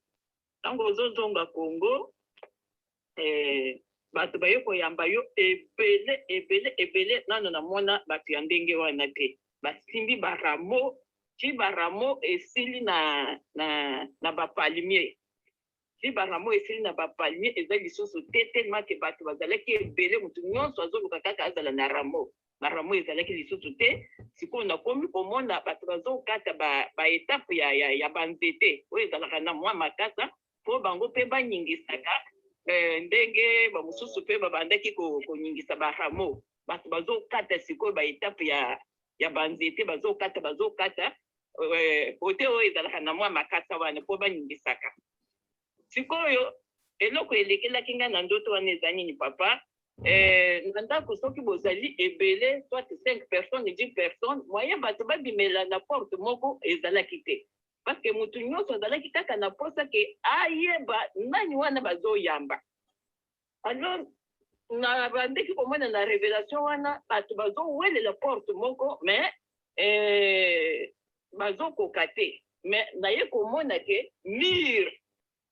Tango ozozonga Congo bato baye koyamba yo ebele nano namona bato ya ndenge wana te. Basimbi baramo ti baramo esili na bapalmier. Ti baramo esili na bapalmier eza lisusu te tellement ke bato bazalaki ebele mutu nyonso azoluka kaka azala na ramo. Baramo ezalaki lisusu te. Sikoyo nakomi komona bato bazokata ba étape ya banzete oyo ezalaka na mwa makasa po bango mpe banyigisaka ndenge bamosusu mpe babandaki konyingisa baramo. Bato bazokata sikoyo ba étape ya banzete bazokata ote oyo ezalaka na mwa makasa wana po banyigisaka. Sikoyo eloko elekelaki nga na ndoto wana eza nini papa? Na ndako soki bozali ebele soit 5 personnes 10 personnes moyen bato babimela na porte moko ezalaki te. Parce que mutu nyonso azalaki kaka na posa ke ayeba nani wana bazoyamba. Alors na bandeki komona na révélation wana bato bazowelela porte moko mais bazokoka te. Mais naye komona ke mur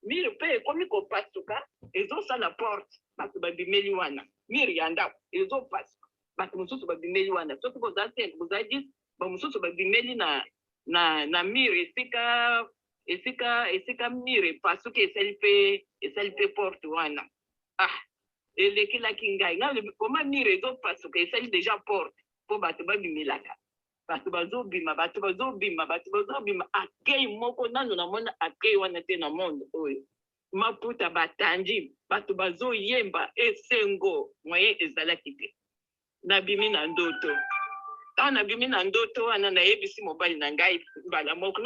mpe ekomi kopasuka ezosala porte bato babimeli wana. Mur ya ndako ezopasuka bato mosusu babimeli wana. Soki boza 5 boza 10 bamosusu babimeli na mur esika mur epasuki esali pe porte wana. Elekelaki ngai ngai koma mur ezopasuka esali déjà porte po bato babimelaka. Bato bazobima akei moko nano namona akei wana te na monde oyo. Maputa batandi bato bazoyemba esengo moye ezalaki te. Nabimi na ndoto. Nabimi na ndoto wana nayebisi mobali na ngai mbala moko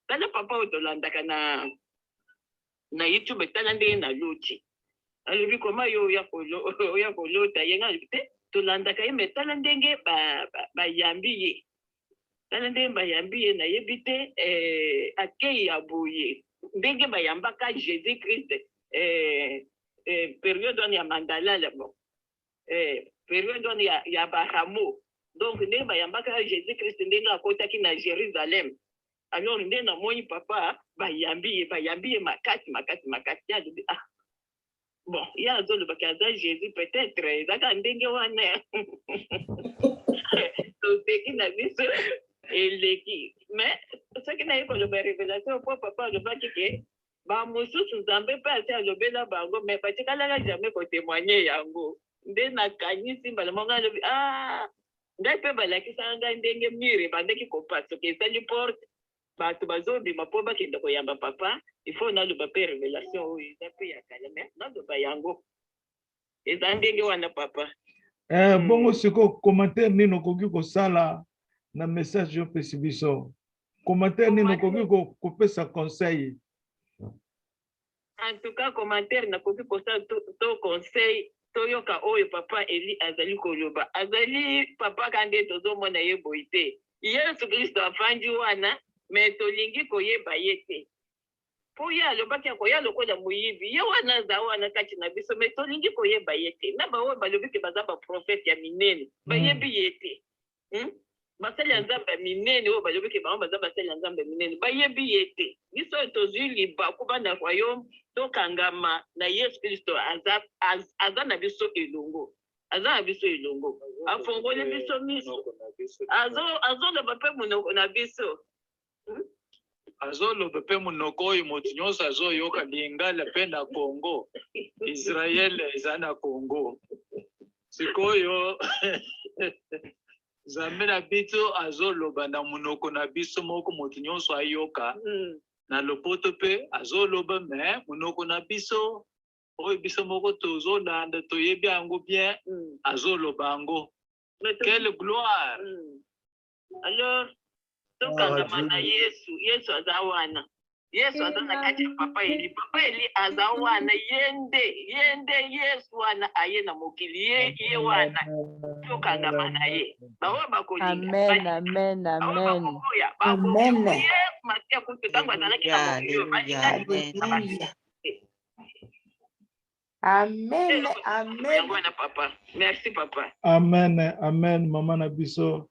tala papa oyo tolandaka na YouTube tala ndenge naloti. Alobi koma yo oya kolota ye ngai te tolandaka ye me tala ndenge bayambi ye. Tala ndenge bayambi ye nayebi te akei ya boye. Ndenge bayambaka Jésus Christ période wana ya mandalala bon. Période wana ya baramo. Donc ndenge bayambaka Jésus Christ ndenge akotaki na Jérusalem. Alors ndenge namoni papa bayambi ye makasi. Bon, il y a zolo bakaza Jésus peut-être ezaka ndenge wana. Toteki na biso eleki. Mais ce qui n'a eu comme révélation pour papa le baki ke ba mosusu nzambe mpe ate alobela bango me batikalaka jamais kotémoigne yango nde nakanisi mbala moko alobi ngai mpe balakisaka ngai ndenge mire ebandaki kopasoka esali porte bato bazobima mpo bakende koyamba papa ifo naloba mpe révélation oyo eza mpe ya kala me naloba yango eza ndenge wana papa. Bongo siko commentaire nini okoki kosala na message opesi biso? Commentaire nini okoki kopesa conseil? En tout cas commentaire nakoki kosala to conseil toyoka oyo papa Eli azali koloba. Azali papa kande tozomona ye boye te. Yesu Kristo afandi wana me tolingi koyeba ye te. Po ye alobaki akoya lokola moyibi ye wana aza wana kati na biso me tolingi koyeba ye te. Na baoyo balobi ke baza baprofete ya minene bayebi ye te. Basali ya nzambe ya minene oyo balobi ke bango baza basali ya nzambe ya minene bayebi ye te. Biso oyo tozwi libaku bana royaume tokangama na Yesu Kristo aza na biso elongo. Aza na biso elongo. Afongoli biso miso. Azoloba mpe monoko na biso. Azoloba mpe monoko oyo moto nyonso azoyoka lingala mpe na Congo. Israel eza na Congo. Sikoyo Nzambe na biso azoloba na monoko na biso moko moto nyonso ayoka. Na lopoto pe azoloba me monoko na biso oyo biso moko tozolanda toyebi yango bien azoloba yango. Quelle gloire! Alors tokangama na Yesu aza wana. Yesu aza na kati ya papa Eli. Papa Eli aza wana yende Yesu wana aye na mokili ye wana. Tokangama na ye. Bawo bakolinga. Amen, amen, amen. Amen. Matia kutu tangu azalaki na mokili. Amen, amen. Papa. Merci papa. Amen, amen, mama na biso.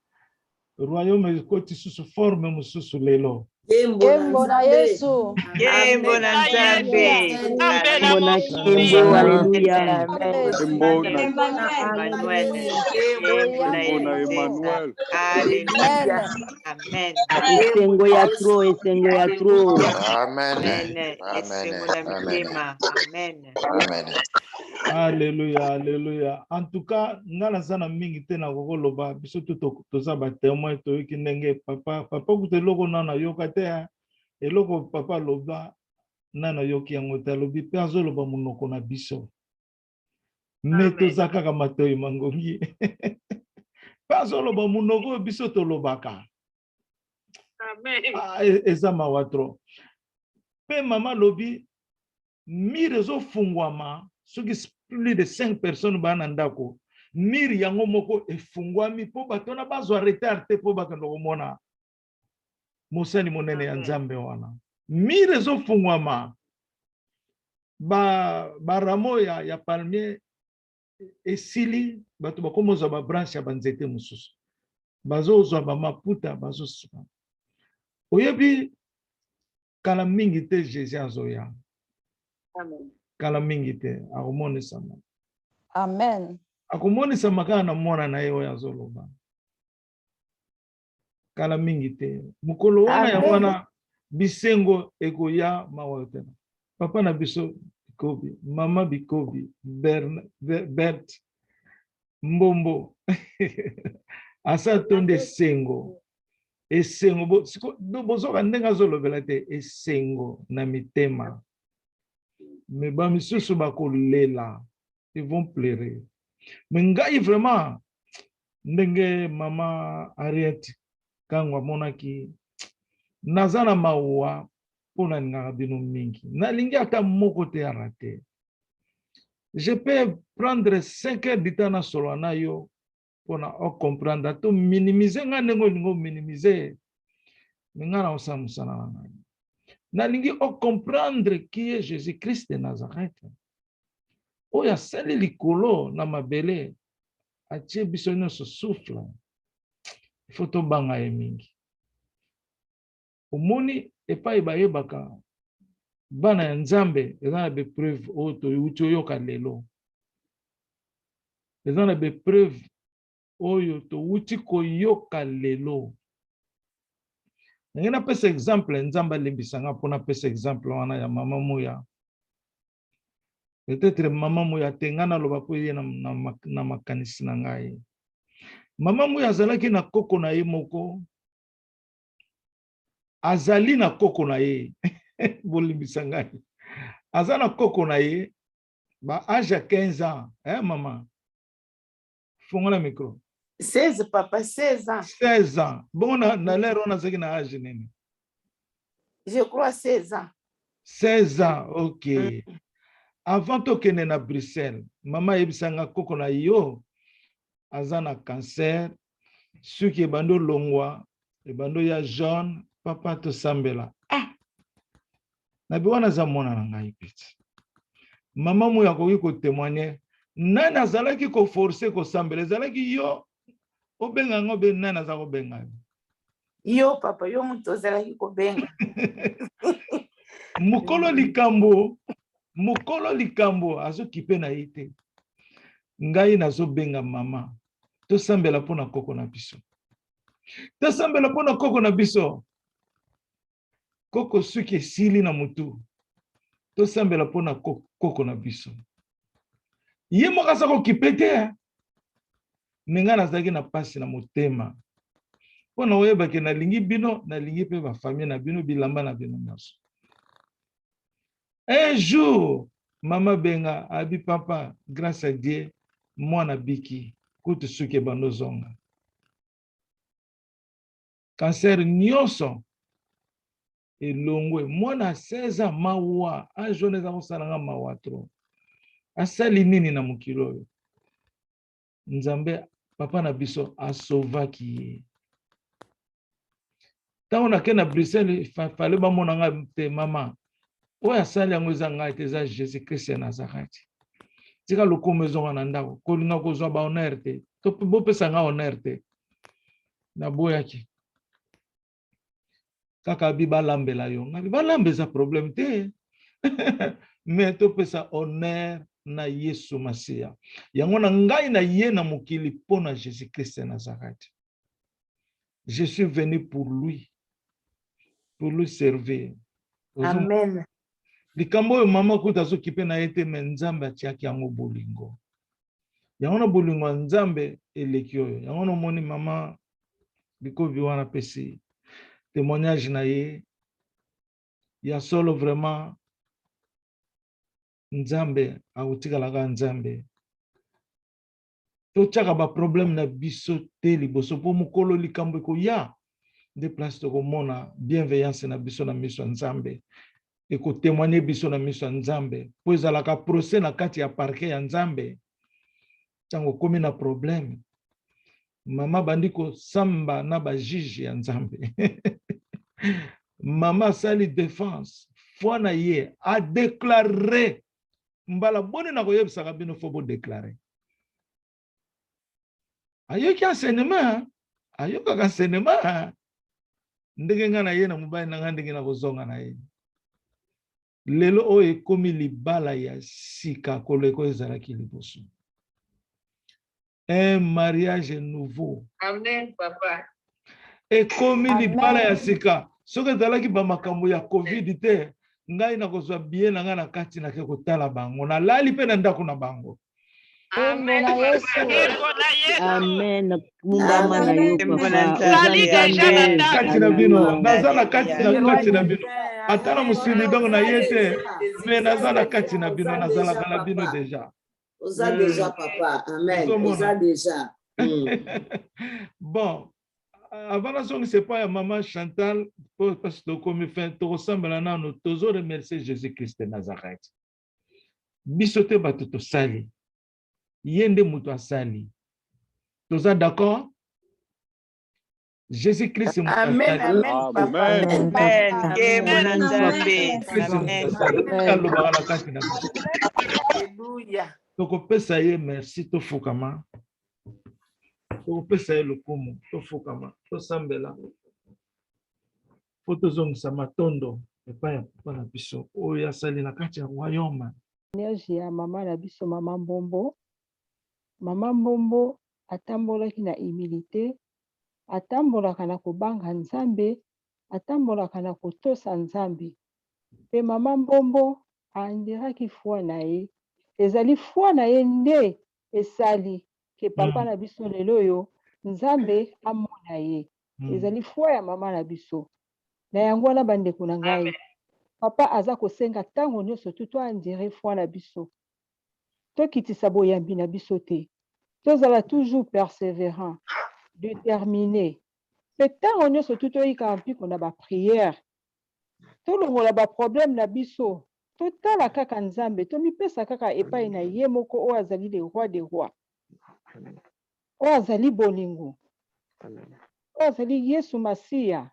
Royaume ekoti susu forme mususu lelo. Kembo na Yesu. Kembo na Nzambe. Kembo na Kembo, haleluya. Kembo na Emmanuel. Kembo na Emmanuel. Hallelujah. Amen. Esengo ya tro, esengo ya tro. Amen. Esengo na mitema. Amen. Amen. Alléluia, alléluia. En tout cas, ngala sana mingi te na kokoloba biso toza ba témoin toyoki ndenge papa kute loko nana yoka te eloko papa loba nana yoki yango te lobi pe azoloba monoko na biso. Me toza kaka matoi mangongi. Pe azoloba monoko biso tolobaka. Amen. Eza mawatro. Pe mama lobi mire zo fungwama soki plus de 5 personnes bana ndako miri yango moko efungwami po batona bazwa retard te po bakando komona mosani monene ya Nzambe wana miri zo fungwama ba ramo ya palmier esili bato bakomozwa ba branche ya banzete mosusu bazozwa ba maputa bazosuka oyebi kala mingi te Jésus azoya. Amen. Kala mingi te akomonisama. Amen. Akomonisama kaka na mwana na ye oyo azoloba. Kala mingi te. Mukolo wana ya wana bisengo ekoya mawa tena. Papa na biso Bikobi, mama Bikobi, Bert, Mbombo. Asa tonde sengo. Esengo bozoka ndenga zolobela te esengo na mitema. Mais ba misusu bakolela, ils vont pleurer. Mais ngai vraiment ndenge mama Ariette kangwa monaki nazana mawa pona ngaka bino mingi. Nalingi ata moko te arate. Je peux prendre 5 heures du temps na solo na yo pona comprendre to minimiser nga nengo ningo minimiser. Ngana osamusana na ngai. Nalingi comprendre qui est Jésus-Christ de Nazareth. Oya asali likolo na mabele atie biso nyonso souffle. Il faut tobanga ye mingi. Omoni epai bayebaka bana ya Nzambe eza na bepreuve oyo toyuti oyoka lelo. Eza na bepreuve oyo toyuti koyoka lelo. Ngena pesa exemple nzamba limbisanga pona pesa exemple wana ya mama muya. Peut-être mama muya tengana loba po ye na makanisi na ngai. Mama muya azalaki na koko na ye moko. Azali na koko na ye. Bolimbisa ngai. Azana koko na ye. Ba âge à 15 ans, hein maman? Fongola micro. 16 papa, 16 ans. 16 ans. Bon na l'air on a ce qui na âge nini. Je crois 16 ans. 16 ans, OK. Avant to kene na Bruxelles, mama yebisanga koko na yo azana cancer, suki ebando longwa, ebando ya jaune, papa to sambela. Ah. Na biwana za mona na ngai peti. Mama mu yakoki ko témoigner, nani azalaki ko forcer ko sambela, azalaki yo obenga ngobe nani azako benga. Yo papa, yo mutu ozalaki ko benga. Mukolo likambo azo kipe na ite. Ngai nazo benga mama. To sambela pona koko na biso. To sambela pona koko na biso. Koko suki sili na mutu. To sambela pona koko na biso. Ye moka sako kipete. Menga nazaki na pasi na motema. Pona oyeba ke na lingi bino, na lingi pe ba famille na bino bilamba na bino nyonso. Un jour, maman benga abi papa, grâce à Dieu, moi na biki, kutu suke bando zonga. Cancer nyonso elongwe, moi na 16 ans mawa, a jone za kosalanga mawa tro. Asali nini na mukilo. Nzambe papa na biso asovaki ye. Tango na ke na Bruxelles, fallait ba monanga te mama. Oya asali yango eza ngai te eza Jésus Christ ya Nazareth. Tika lokumu ezonga na ndako, kolinga kozwa ba honneur te. To bopesa nga honneur te. Na boyaki. Kaka bi balambela yo. Ngabi balambeza problème te. Mais to pesa honneur na Yesu Masia. Yango na ngai na ye na mokili pona Jésus Christ ya Nazareth. Je suis venu pour lui servir. Amen. Likambo yo mama kuta zo kipe na ete me Nzambe atiaki yango bolingo. Yango na bolingo Nzambe eleki oyo. Yango na moni mama bikobi wana pesi témoignage na ye ya solo vraiment Nzambe autikalaka Nzambe. To tchaka ba problème na biso te liboso po mukolo likambo ko ya de place to komona bienveillance na biso na miso Nzambe. Et ko témoigner biso na miso Nzambe po ezalaka procès na kati ya parquet ya Nzambe tango komi na problème mama bandiko samba na ba juge ya Nzambe mama sali défense foi na ye a déclaré mbala boni na koyebisaka bino fo bo déclarer ayoki enseignement ndenge nga na ye na mobali na nga ndenge na kozonga na ye. Lelo oyo ekomi libala ya sika koleko ezalaki liboso. Un mariage nouveau. Amen, papa. Ekomi libala ya sika. Soki ezalaki ba makambo ya COVID te, ngai na kozwa bien na nga na kati na ke kotala bango. Na lali pe na ndako na bango. Amen, Amen. Mumbama na yo papa. Sali deja na ndako. Kati na bino, nazana kati na bino. Atana musili donc na yete, mais nazana kati na bino, nazala kala bino déjà. Oza déjà papa. Amen. Oza déjà. Bon, avant la song c'est pas ya maman Chantal parce que comme fin to ressemble na nous toujours remercier Jésus-Christ de Nazareth. Bisote batuto sali. Yende muto asali. Toza d'accord? Jésus-Christ est Amen, amen, papa. Alléluia. Tokopesa ye merci tofukama. Tokopesa ye lokumu tofukama. Tosambela. Fotozongisa matondo epai ya papa na biso oyo asali na kati ya royaume. Energie ya mama na biso mama Mbombo. Mama Mbombo atambolaki na humilité, atambolaka na kobanga Nzambe, atambolaka na kotosa Nzambe. Pe mama Mbombo andiraki foi na ye. Ezali foi na ye nde esali ke papa na biso lelo oyo Nzambe amona ye. Ezali foi ya mama na biso. Na yango wana bandeko na ngai. Papa aza kosenga ntango nyonso tu andire foi na biso. Tokitisa boyambi na biso te. Tozala toujours persévérant, déterminé. Pe ntango nyonso tu toyika mpiko na baprière. Tolongola baproblème na biso. Totala kaka Nzambe. Tomipesa kaka epai na ye moko oyo azali le roi des rois. Oyo azali bolingo. Oyo azali Yesu Masiya.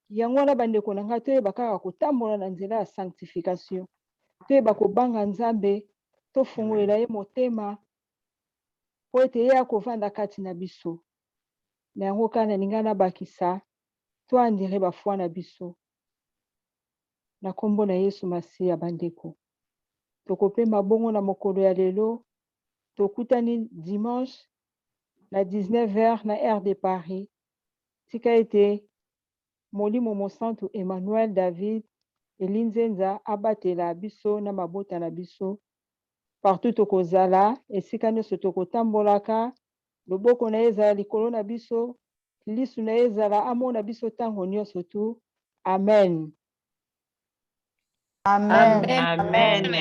Yango wana bandeko na ngai toyeba kaka kotambola na nzela ya sanctification. Toyeba kobanga Nzambe. Tofungolela ye motema. Po ete ye akovanda kati na biso. Na yango kana nalinga nabakisa. Toandire bafoi na biso. Na kombo na Yesu Masiya bandeko. Tokopema bongo na mokolo ya lelo. Tokutani dimanche na 19h na heure de Paris. Tika ete Molimo Mosantu Emmanuel David Elinzenza abatela biso na mabota na biso. Partout tokozala esika nyonso tokotambolaka. Loboko na ezala likolo na biso. Lisu na ezala amona biso tango nyonso tu. Amen. Amen. Amen.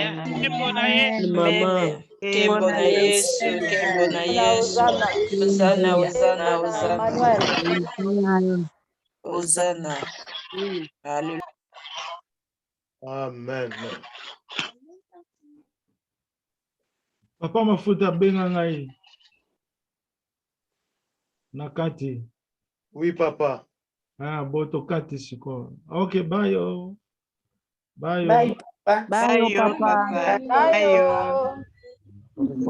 Mama. Kembo na Yesu, kembo na Yesu. Hosana, hosana, hosana. Emmanuel. Hosana. Hallelujah. Amen. Papa mafuta benga ngai. Nakati. Oui, papa. Ah, boto kati siko. Okay, bye yo. Bye yo. Bye, papa. Bye, papa. Bye.